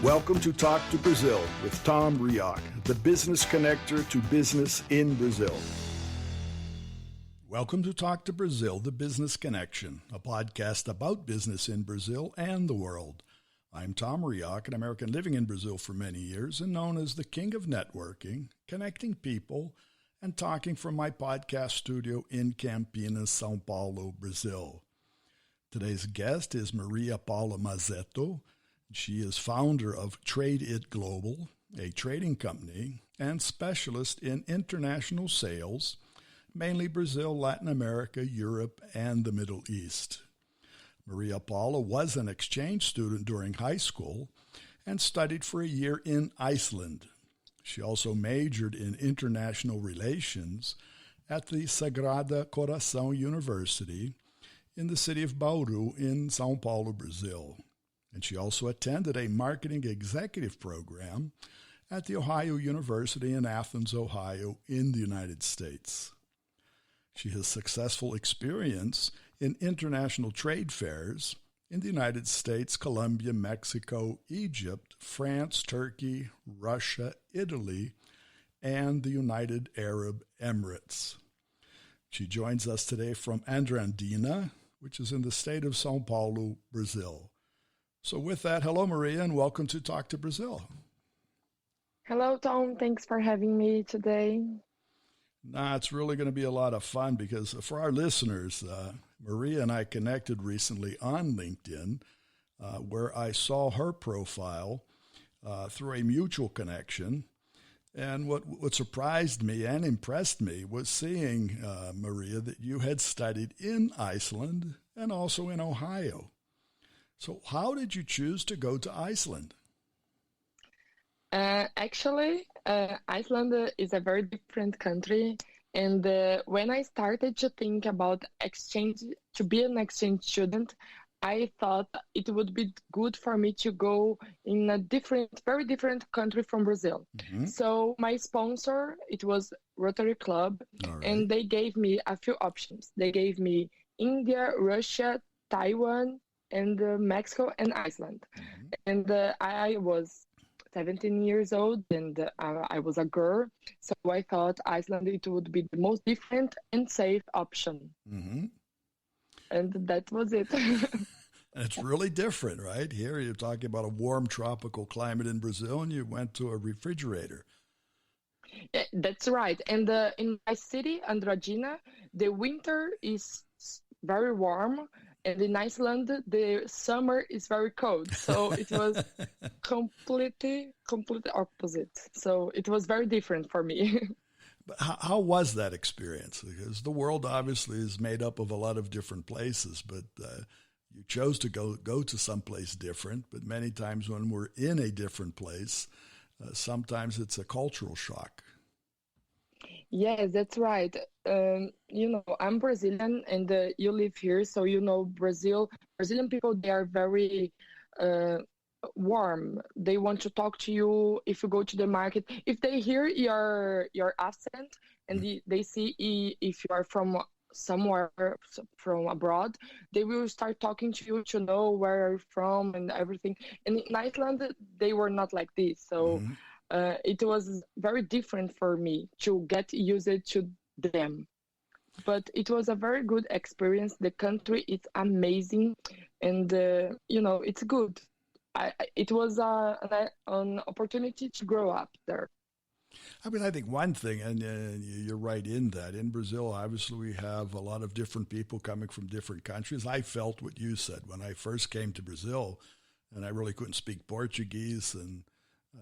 Welcome to Talk to Brazil with Tom Reaoch, the business connector to business in Brazil. Welcome to Talk to Brazil, the business connection, a podcast about business in Brazil and the world. I'm Tom Reaoch, an American living in Brazil for many years and known as the king of networking, connecting people, and talking from my podcast studio in Campinas, São Paulo, Brazil. Today's guest is Paula Mazetto. She is founder of Trade It Global, a trading company and specialist in international sales, mainly Brazil, Latin America, Europe, and the Middle East. Paula was an exchange student during high school and studied for a year in Iceland. She also majored in international relations at the Sagrado Coração University in the City of Bauru in São Paulo, Brazil. And she also attended a marketing executive program at the Ohio University in Athens, Ohio, in the United States. She has successful experience in international trade fairs in the United States, Colombia, Mexico, Egypt, France, Turkey, Russia, Italy, and the United Arab Emirates. She joins us today from Andradina, which is in the state of São Paulo, Brazil. So with that, hello, Maria, and welcome to Talk to Brazil. Hello, Tom. Thanks for having me today. It's really going to be a lot of fun because for our listeners, Maria and I connected recently on LinkedIn, where I saw her profile through a mutual connection. And what surprised me and impressed me was seeing, Maria, that you had studied in Iceland and also in Ohio. So how did you choose to go to Iceland? Actually, Iceland is a very different country. And when I started to think about exchange, to be an exchange student, I thought it would be good for me to go in a very different country from Brazil. Mm-hmm. So my sponsor, it was Rotary Club, right. And they gave me a few options. They gave me India, Russia, Taiwan, and Mexico and Iceland. Mm-hmm. And I was 17 years old and I was a girl. So I thought Iceland, it would be the most different and safe option. Mm-hmm. And that was it. It's really different, right? Here you're talking about a warm tropical climate in Brazil and you went to a refrigerator. Yeah, that's right. And in my city, Andradina, the winter is very warm. And in Iceland, the summer is very cold. So it was completely opposite. So it was very different for me. But how was that experience? Because the world obviously is made up of a lot of different places, but you chose to go to someplace different. But many times when we're in a different place, sometimes it's a cultural shock. Yes, that's right. I'm Brazilian and you live here, so you know Brazilian people, they are very warm. They want to talk to you if you go to the market. If they hear your accent and they see if you are from somewhere from abroad, they will start talking to you to know where you're from and everything. And in Iceland, they were not like this. So it was very different for me to get used to them. But it was a very good experience. The country is amazing and, it's good. It was an opportunity to grow up there. I mean, I think one thing, and you're right in that, in Brazil, obviously we have a lot of different people coming from different countries. I felt what you said when I first came to Brazil, and I really couldn't speak Portuguese and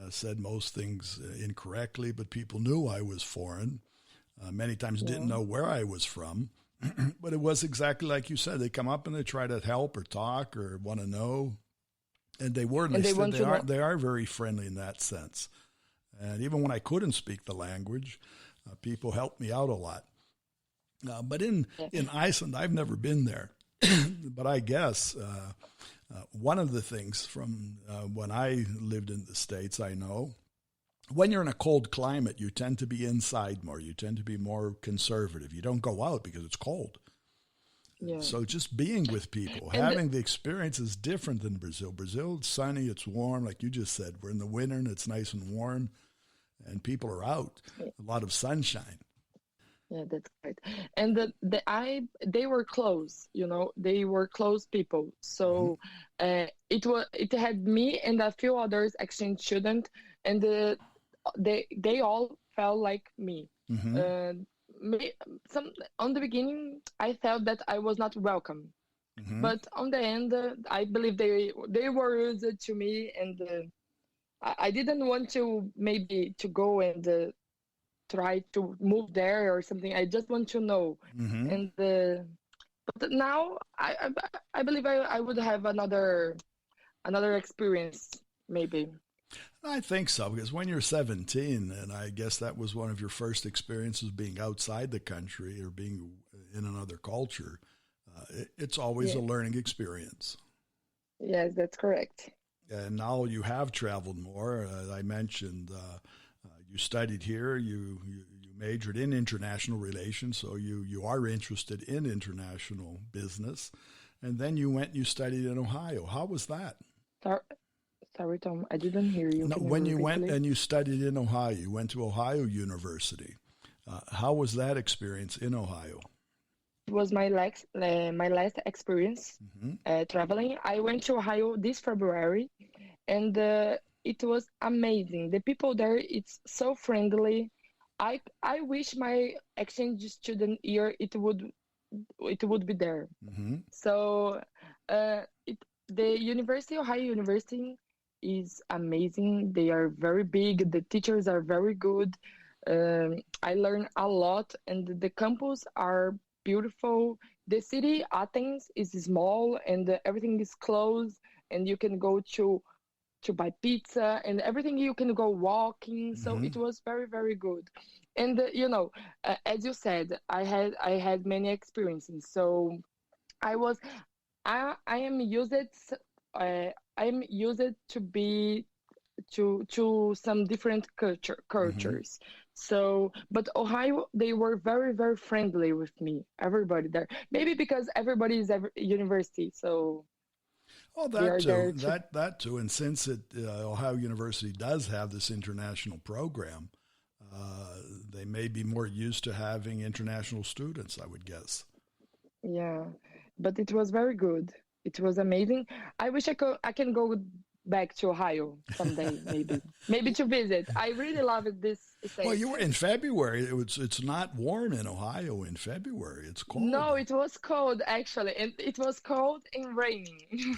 said most things incorrectly, but people knew I was foreign. Many times didn't know where I was from, but it was exactly like you said. They come up and they try to help or talk or want to know, and they were. And they are very friendly in that sense. And even when I couldn't speak the language, people helped me out a lot. But in Iceland, I've never been there, but I guess one of the things from when I lived in the States, I know, when you're in a cold climate, you tend to be inside more. You tend to be more conservative. You don't go out because it's cold. Yeah. So just being with people, And having the experience is different than Brazil. Brazil, it's sunny, it's warm, like you just said. We're in the winter and it's nice and warm, and people are out. A lot of sunshine. yeah, that's right. And they were close, they were close people. So it had me and a few others exchange students, and they all felt like me. Mm-hmm. On the beginning, I felt that I was not welcome, but on the end, I believe they were used to me, and I didn't want to maybe to go and try to move there or something. I just want to know, and but now I believe I would have another experience maybe. I think so, because when you're 17, and I guess that was one of your first experiences being outside the country or being in another culture, it's always a learning experience. Yes, that's correct. And now you have traveled more. I mentioned you studied here, you majored in international relations, so you are interested in international business. And then you went and you studied in Ohio. How was that? Sorry, Tom, I didn't hear you. No, when you went and you studied in Ohio, you went to Ohio University. How was that experience in Ohio? It was my last experience traveling. I went to Ohio this February, and it was amazing. The people there, it's so friendly. I wish my exchange student year it would be there. So the Ohio University is amazing. They are very big. The teachers are very good. I learned a lot, and the campus are beautiful. The city, Athens, is small, and everything is closed, and you can go to buy pizza and everything. You can go walking. So it was very, very good. And as you said, I had many experiences. So I am used to be to some different cultures. So, but Ohio, they were very, very friendly with me. everybody there, maybe because everybody is university, so that too. That too. And since Ohio University does have this international program, they may be more used to having international students, I would guess. Yeah, but it was very good. It was amazing. I wish I can go back to Ohio someday, maybe to visit. I really love this state. Well, you were in February. It's not warm in Ohio in February. It's cold. No, it was cold actually, and it was cold and raining.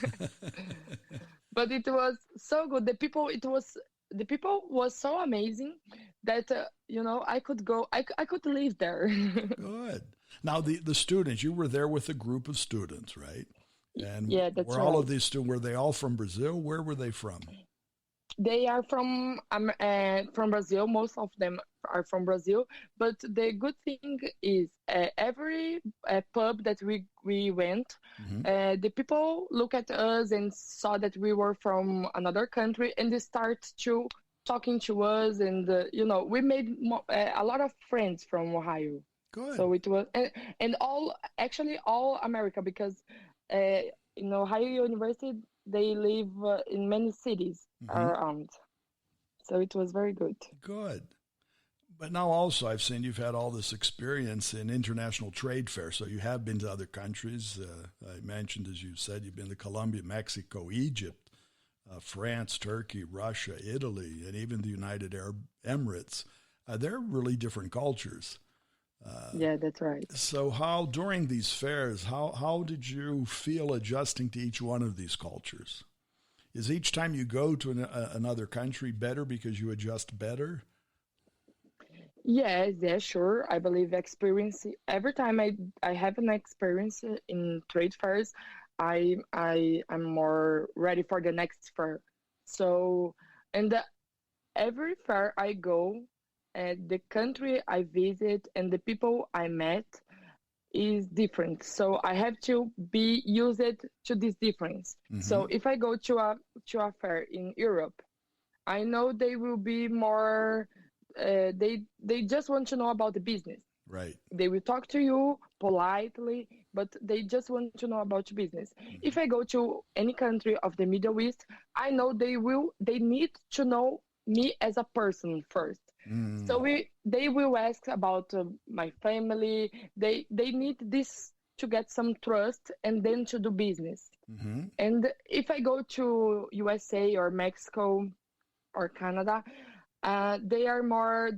But it was so good. The people was so amazing that I could go. I could live there. Good. Now the students, you were there with a group of students, right? And yeah, that's were right. all of these students, were they all from Brazil? Where were they from? They are from Brazil. Most of them are from Brazil. But the good thing is every pub that we went, the people look at us and saw that we were from another country, and they start to talking to us, and we made a lot of friends from Ohio. Good. So it was and all America, because in Ohio University they live in many cities around. So it was very good. Good. But now also I've seen you've had all this experience in international trade fairs. So you have been to other countries. I mentioned, as you said, you've been to Colombia, Mexico, Egypt, France, Turkey, Russia, Italy, and even the United Arab Emirates. They're really different cultures. Yeah, that's right. So how, during these fairs, how did you feel adjusting to each one of these cultures? Is each time you go to another country better because you adjust better? Yes, yeah, sure. I believe experience. Every time I have an experience in trade fairs, I'm more ready for the next fair. So, and every fair I go, the country I visit and the people I met is different. So I have to be used to this difference. So if I go to a fair in Europe, I know they will be more. They just want to know about the business. Right. They will talk to you politely, but they just want to know about business. If I go to any country of the Middle East, I know they need to know me as a person first. So they will ask about my family. They need this to get some trust and then to do business. And if I go to USA or Mexico or Canada, they are more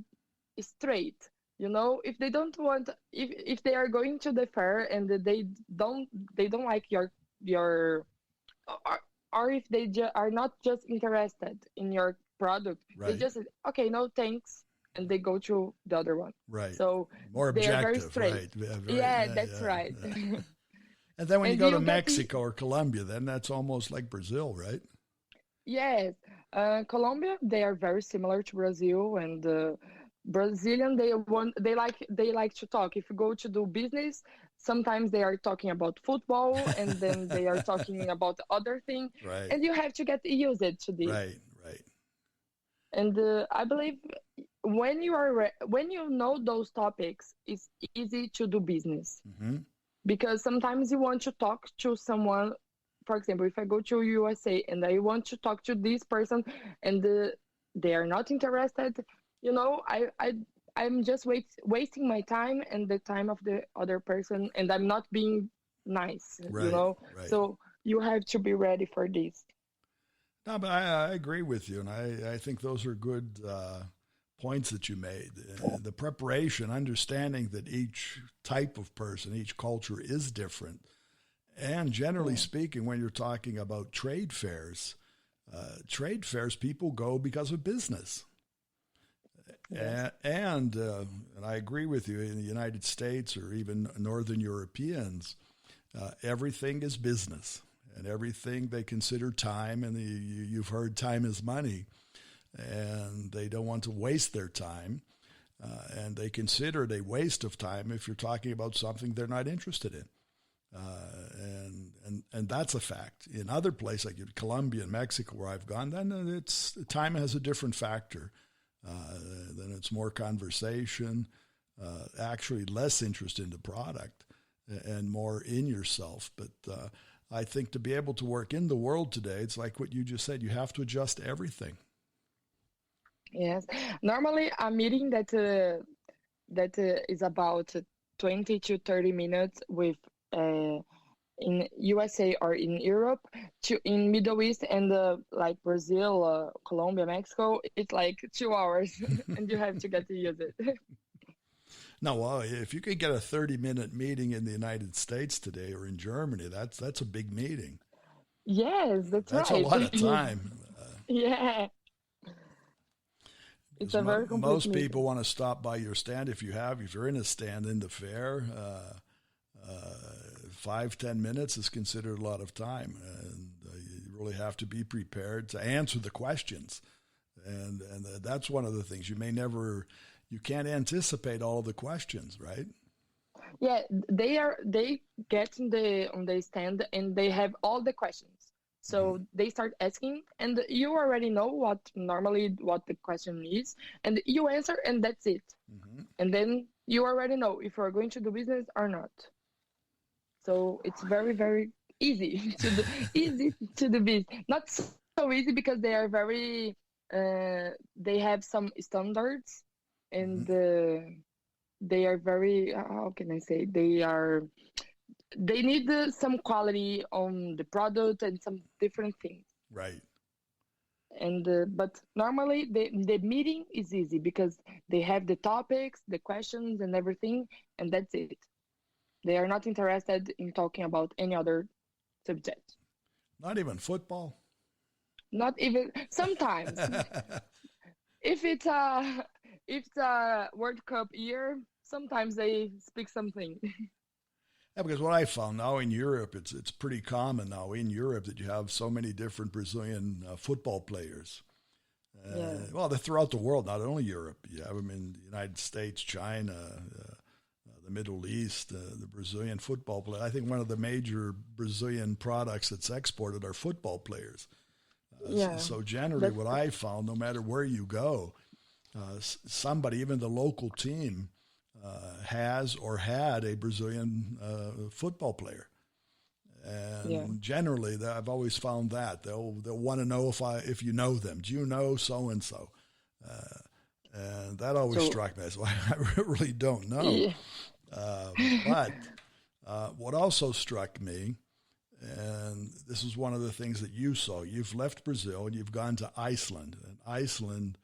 straight. You know, if they don't want, if they are going to the fair and they don't like your or if they are not just interested in your product, they just say, okay, no thanks, and they go to the other one. Right. So more they objective, are very straight. Right? That's right. And then when you go to Mexico or Colombia, then that's almost like Brazil, right? Yes. Colombia, they are very similar to Brazil, and Brazilian, they like to talk. If you go to do business, sometimes they are talking about football, and then they are talking about other thing, and you have to get used to this. Right. And I believe when you know those topics, it's easy to do business, because sometimes you want to talk to someone. For example, if I go to USA and I want to talk to this person, and they are not interested, you know, I'm just wasting my time and the time of the other person, and I'm not being nice, you know. So you have to be ready for this. No, but I agree with you, and I think those are good points that you made. The preparation, understanding that each type of person, each culture is different. And generally speaking, when you're talking about trade fairs, people go because of business. And I agree with you, in the United States or even Northern Europeans, everything is business, and everything they consider time, and you've heard time is money, and they don't want to waste their time, and they consider it a waste of time if you're talking about something they're not interested in. And that's a fact. In other places like Colombia and Mexico where I've gone, then time has a different factor. Then it's more conversation, actually less interest in the product and more in yourself. But I think to be able to work in the world today, it's like what you just said, you have to adjust everything. Yes. Normally a meeting that is about 20 to 30 minutes with in USA or in Europe, in Middle East and like Brazil, Colombia, Mexico, it's like 2 hours and you have to get to use it. No, if you could get a 30-minute meeting in the United States today or in Germany, that's a big meeting. Yes, that's right. That's a lot of time. Yeah. It's a very complete most meeting. people want to stop by your stand if you're in a stand in the fair. 5-10 minutes is considered a lot of time, and you really have to be prepared to answer the questions. And that's one of the things you can't anticipate all of the questions, right? Yeah, they get on the stand and they have all the questions. So they start asking, and you already know what the question is, and you answer, and that's it. And then you already know if you're going to do business or not. So it's very, very easy to do business. Not so easy because they are very, they have some standards, and they are very, how can I say, they need some quality on the product and some different things. Right. And but normally the meeting is easy because they have the topics, the questions, and everything, and that's it. They are not interested in talking about any other subject. Not even football? Not even, sometimes. If it's a World Cup year, sometimes they speak something. Yeah, because what I found now in Europe, it's pretty common now in Europe that you have so many different Brazilian football players. Well, they're throughout the world, not only Europe. You have them in the United States, China, the Middle East, the Brazilian football player. I think one of the major Brazilian products that's exported are football players. So generally what I found, no matter where you go, somebody, even the local team, has or had a Brazilian football player. And generally, I've always found that they'll want to know if you know them. Do you know so and so? And that always struck me. So I really don't know. Yeah. But what also struck me, and this is one of the things that you saw. You've left Brazil and you've gone to Iceland. And Iceland,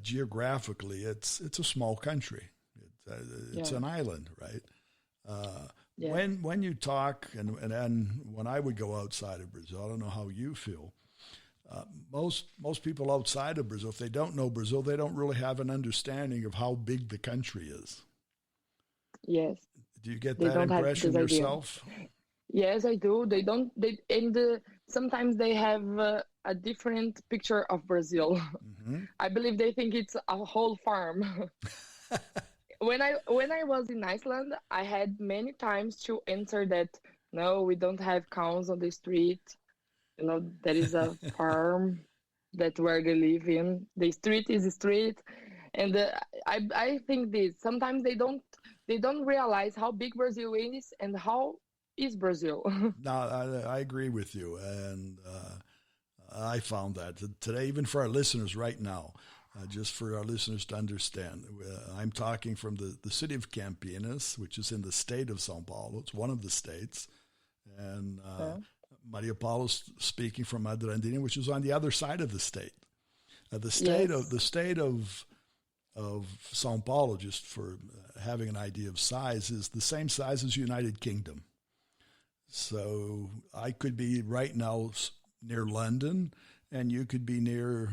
geographically, it's a small country. It's an island, right? When you talk, and when I would go outside of Brazil, I don't know how you feel. Most people outside of Brazil, if they don't know Brazil, they don't really have an understanding of how big the country is. Yes. Do you get that impression yourself? Yes, I do. Sometimes they have a different picture of Brazil. Mm-hmm. I believe they think it's a whole farm. When I was in Iceland, I had many times to answer that, no, we don't have cows on the street. There is a farm that where they live in. The street is a street. And I think this, sometimes they don't realize how big Brazil is and how is Brazil. No, I agree with you. And I found that today, even for our listeners right now, just for our listeners to understand, I'm talking from the city of Campinas, which is in the state of São Paulo. It's one of the states. And Maria Paula's speaking from Madrandina, which is on the other side of the state. The state of São Paulo, just for having an idea of size, is the same size as United Kingdom. So I could be right now near London, and you could be near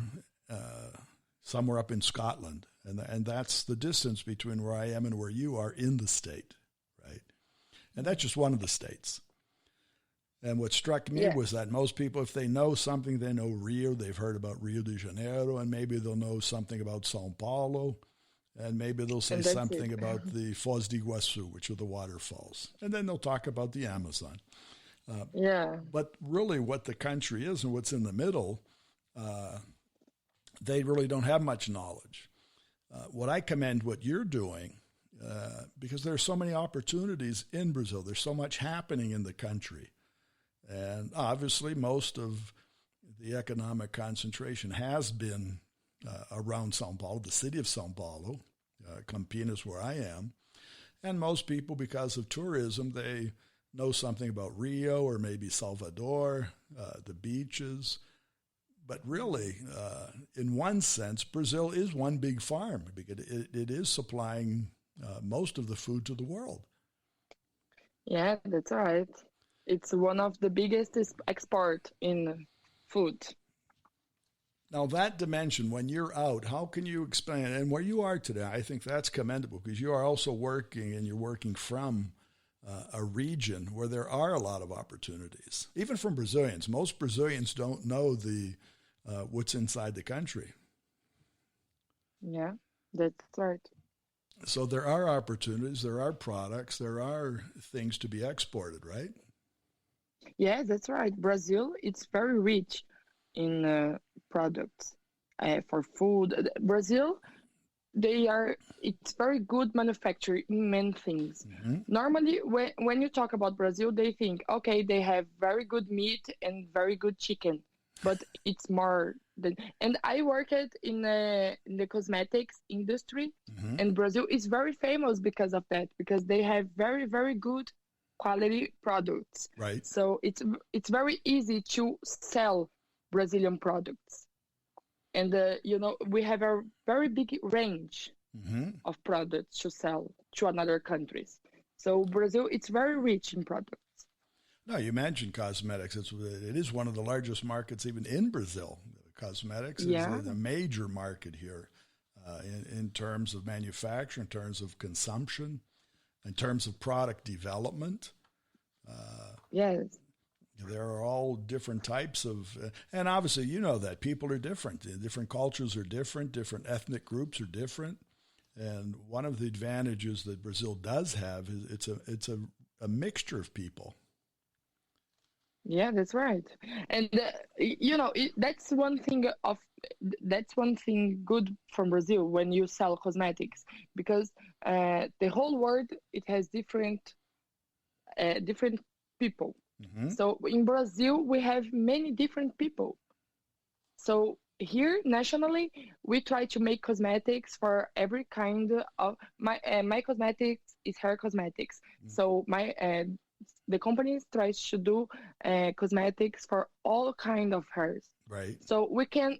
somewhere up in Scotland. And that's the distance between where I am and where you are in the state, right? And that's just one of the states. And what struck me was that most people, if they know something, they know Rio. They've heard about Rio de Janeiro, and maybe they'll know something about São Paulo, and maybe they'll say something about the Foz do Iguaçu, which are the waterfalls. And then they'll talk about the Amazon. But really what the country is and what's in the middle, they really don't have much knowledge. What I commend what you're doing, because there are so many opportunities in Brazil. There's so much happening in the country. And obviously most of the economic concentration has been around São Paulo, the city of São Paulo, Campinas, where I am. And most people, because of tourism, they know something about Rio or maybe Salvador, the beaches. But really, in one sense, Brazil is one big farm because it is supplying most of the food to the world. Yeah, that's right. It's one of the biggest export in food. Now, that dimension, when you're out, how can you explain it? And where you are today, I think that's commendable because you are also working, and you're working from a region where there are a lot of opportunities, even from Brazilians. Most Brazilians don't know what's inside the country. Yeah, that's right. So there are opportunities, there are products, there are things to be exported, right? Yeah, that's right. Brazil, it's very rich in products for food. Brazil, it's very good manufacturing many things. Mm-hmm. Normally, when you talk about Brazil, they think, okay, they have very good meat and very good chicken, but it's more than. And I worked in the cosmetics industry, mm-hmm. and Brazil is very famous because of that, because they have very, very good quality products. Right. So it's very easy to sell Brazilian products. And, we have a very big range mm-hmm. of products to sell to other countries. So Brazil, it's very rich in products. No, you mentioned cosmetics. It is one of the largest markets even in Brazil. Cosmetics is a major market here in terms of manufacture, in terms of consumption, in terms of product development. Yes. There are all different types of, and obviously you know that people are different. Different cultures are different. Different ethnic groups are different. And one of the advantages that Brazil does have is it's a mixture of people. Yeah, that's right. And that's one thing good from Brazil when you sell cosmetics, because the whole world, it has different people. Mm-hmm. So in Brazil we have many different people. So here nationally, we try to make cosmetics for every kind of my cosmetics is hair cosmetics. So my the companies tries to do cosmetics for all kind of hairs. Right. So we can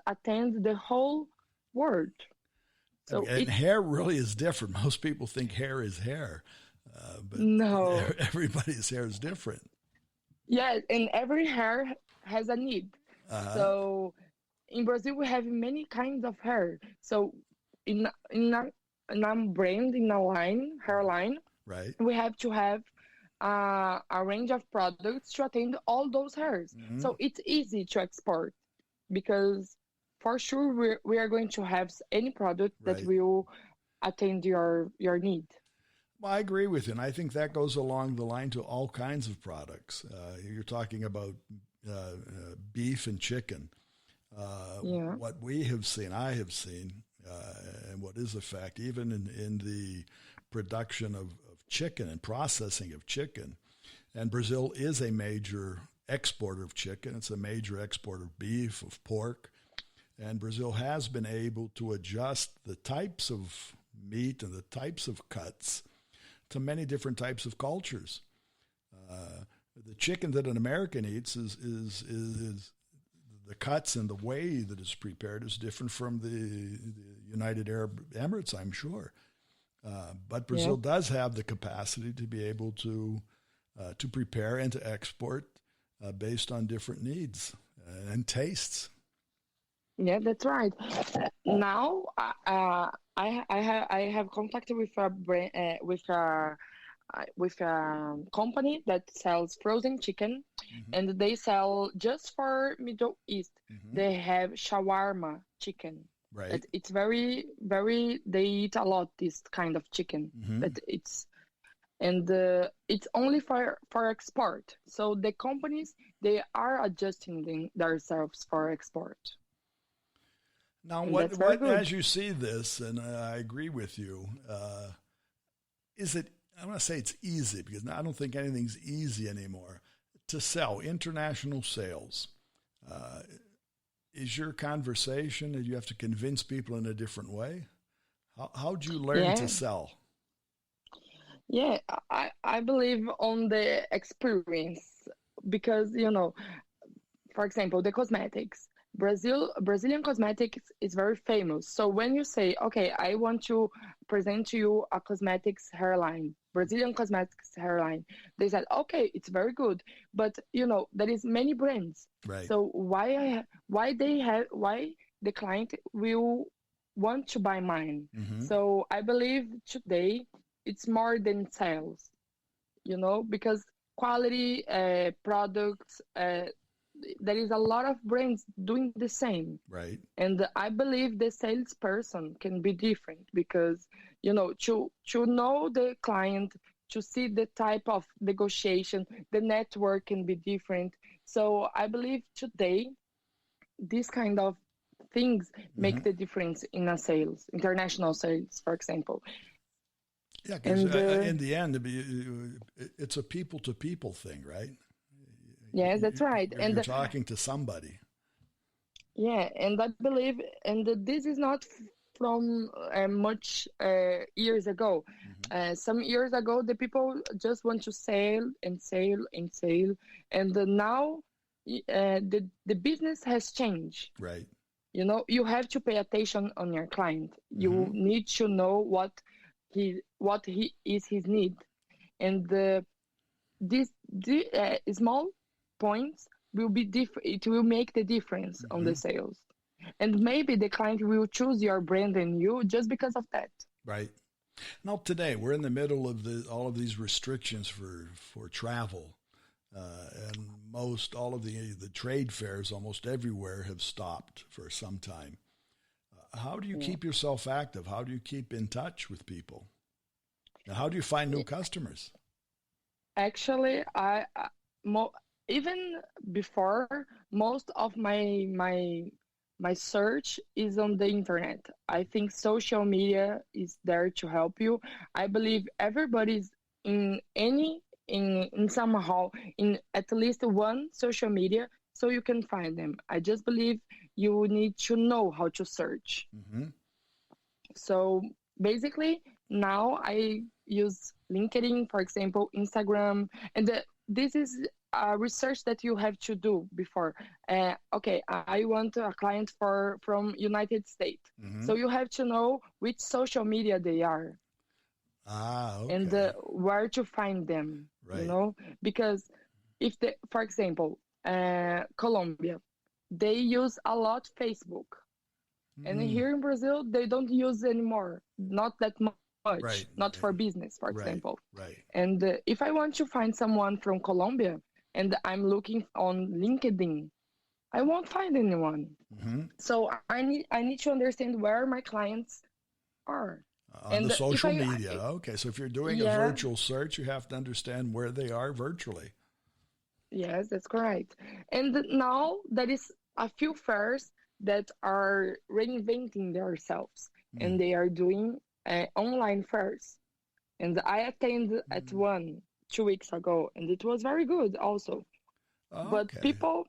attend the whole world. So And it's hair really is different. Most people think hair is hair, but no, everybody's hair is different. yeah, and every hair has a need. Uh-huh. So in Brazil we have many kinds of hair. So in a brand, in a hairline, Right. we have to have a range of products to attend all those hairs. Mm-hmm. So it's easy to export, because for sure we are going to have any product that Right. will attend your need. Well, I agree with you, and I think that goes along the line to all kinds of products. You're talking about beef and chicken. Yeah. What we have seen, I have seen, and what is a fact, even in the production of chicken and processing of chicken, and Brazil is a major exporter of chicken. It's a major exporter of beef, of pork, and Brazil has been able to adjust the types of meat and the types of cuts to many different types of cultures. The chicken that an American eats is the cuts and the way that it's prepared is different from the United Arab Emirates, I'm sure. But Brazil does have the capacity to be able to prepare and to export based on different needs and tastes. Yeah, that's right. Now, I have contacted with a brand, with a company that sells frozen chicken, Mm-hmm. and they sell just for Middle East. Mm-hmm. They have shawarma chicken. Right. It's very, very. They eat a lot this kind of chicken. Mm-hmm. That it's only for export. So the companies, they are adjusting themselves for export. Now, And what that's very good. as you see this, and I agree with you, is it? I want to say it's easy because I don't think anything's easy anymore to sell international sales. Is your conversation that you have to convince people in a different way? How'd you learn Yeah, to sell? yeah. I believe on the experience, because for example, the cosmetics. Brazilian cosmetics is very famous. So when you say, okay, I want to present to you a cosmetics hairline, Brazilian cosmetics hairline, they said, okay, it's very good, but there is many brands. Right. So why the client will want to buy mine? Mm-hmm. So I believe today it's more than sales, because quality products. There is a lot of brands doing the same. Right. And I believe the salesperson can be different, because to know the client, to see the type of negotiation, the network can be different. So I believe today these kind of things make Mm-hmm. the difference in a sales, international sales, for example. Yeah, because And in the end, it's a people-to-people thing, right? yes, that's right. You're talking to somebody. Yeah, and I believe, and this is not from much years ago. Mm-hmm. Some years ago, the people just want to sail and sail and sail, and now the business has changed. Right. You have to pay attention on your client. You Mm-hmm. need to know what he is his need, and these small points will be different. It will make the difference on Mm-hmm. the sales, and maybe the client will choose your brand and you just because of that. Right. Now, today we're in the middle of all of these restrictions for travel, and all of the trade fairs almost everywhere have stopped for some time. How do you keep yourself active? How do you keep in touch with people? And how do you find new customers? Actually, even before, most of my search is on the internet. I think social media is there to help you. I believe everybody's in somehow in at least one social media, so you can find them. I just believe you need to know how to search. Mm-hmm. So basically, now I use LinkedIn, for example, Instagram, and this is a research that you have to do before. Okay, I want a client from United States, Mm-hmm. so you have to know which social media they are Okay. and where to find them. Right. You know, because if for example, Colombia, they use a lot Facebook. And here in Brazil, they don't use anymore, not that much, Right, not right, for business, for right, example. right. And if I want to find someone from Colombia and I'm looking on LinkedIn, I won't find anyone. Mm-hmm. So I need to understand where my clients are. On the social media. Okay, so if you're doing a virtual search, you have to understand where they are virtually. Yes, that's correct. And now there is a few fairs that are reinventing themselves, and they are doing online fairs. And I attended at one 2 weeks ago, and it was very good also. Okay. But people,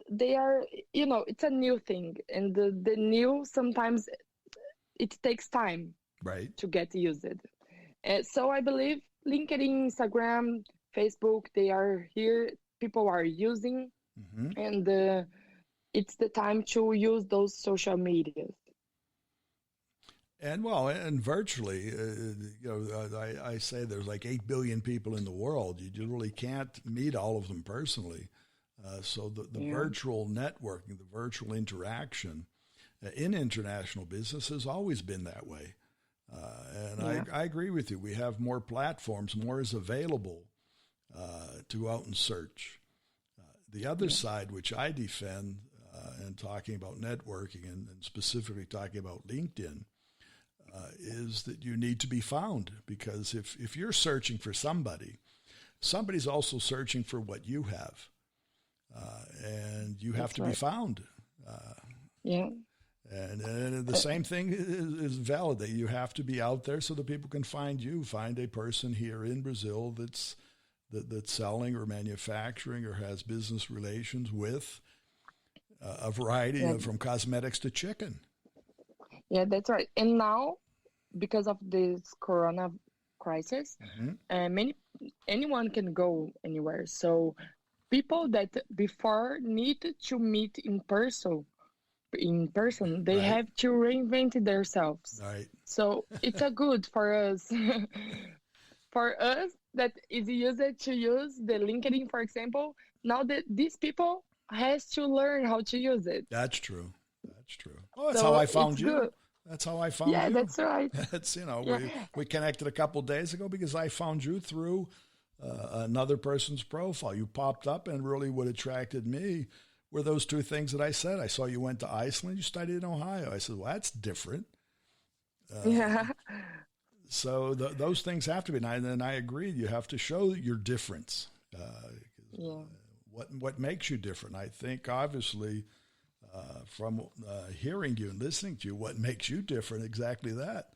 they are, it's a new thing, and the new sometimes it takes time to get used. So I believe LinkedIn, Instagram, Facebook, they are here. People are using, and it's the time to use those social medias. And virtually, I say there's like 8 billion people in the world. You really can't meet all of them personally. So the virtual networking, the virtual interaction in international business has always been that way. I agree with you. We have more platforms, more is available to go out and search. The other side, which I defend, and talking about networking and specifically talking about LinkedIn, is that you need to be found, because if you're searching for somebody's also searching for what you have, and you have to be found. And the same thing is valid, that you have to be out there so that people can find you. Find a person here in Brazil that's selling or manufacturing or has business relations with a variety of, from cosmetics to chicken. Yeah, that's right. And now, because of this Corona crisis, anyone can go anywhere. So people that before needed to meet in person, they have to reinvent themselves. Right. So it's a good for us. For us that is used to use the LinkedIn, for example, now that these people has to learn how to use it. That's true. Oh, that's how I found you. Good. That's how I found you. Yeah, that's right. That's, we connected a couple days ago because I found you through another person's profile. You popped up, and really what attracted me were those two things that I said. I saw you went to Iceland, you studied in Ohio. I said, well, that's different. So those things have to be. And I agree. You have to show your difference. What makes you different? I think, obviously, from hearing you and listening to you, what makes you different, exactly that.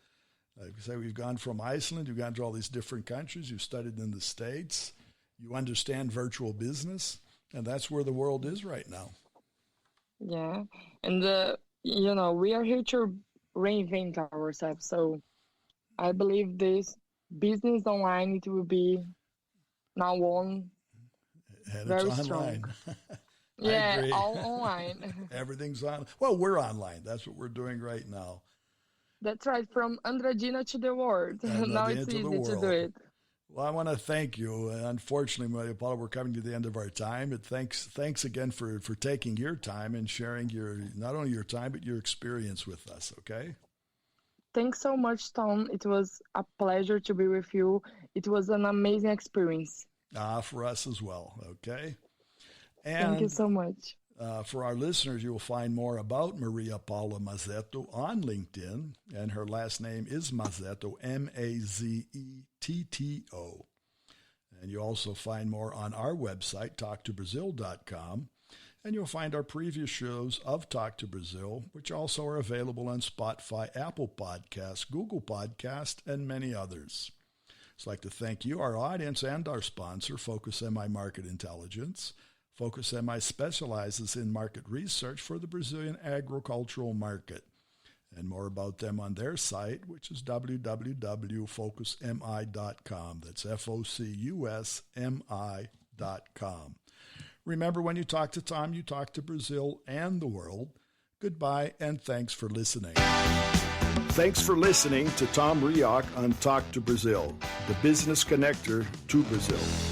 Like I say, we've gone from Iceland, you've gone to all these different countries, you've studied in the States, you understand virtual business, and that's where the world is right now. Yeah, and we are here to reinvent ourselves. So I believe this business online, it will be now on and very it's strong. Yeah, all online. Everything's on. Well, we're online. That's what we're doing right now. That's right, from Andradina to the world. Now it's easy to do it. Well, I want to thank you. Unfortunately, Paula, we're coming to the end of our time. But thanks again for taking your time and sharing not only your time, but your experience with us, okay? Thanks so much, Tom. It was a pleasure to be with you. It was an amazing experience. For us as well, okay? And thank you so much. For our listeners, you will find more about Maria Paula Mazetto on LinkedIn, and her last name is Mazetto, Mazetto. And you'll also find more on our website, talktobrazil.com. And you'll find our previous shows of Talk to Brazil, which also are available on Spotify, Apple Podcasts, Google Podcasts, and many others. I'd like to thank you, our audience, and our sponsor, Focus MI Market Intelligence. Focus MI specializes in market research for the Brazilian agricultural market. And more about them on their site, which is www.focusmi.com. That's FOCUSMI.com. Remember, when you talk to Tom, you talk to Brazil and the world. Goodbye, and thanks for listening. Thanks for listening to Tom Reaoch on Talk to Brazil, the business connector to Brazil.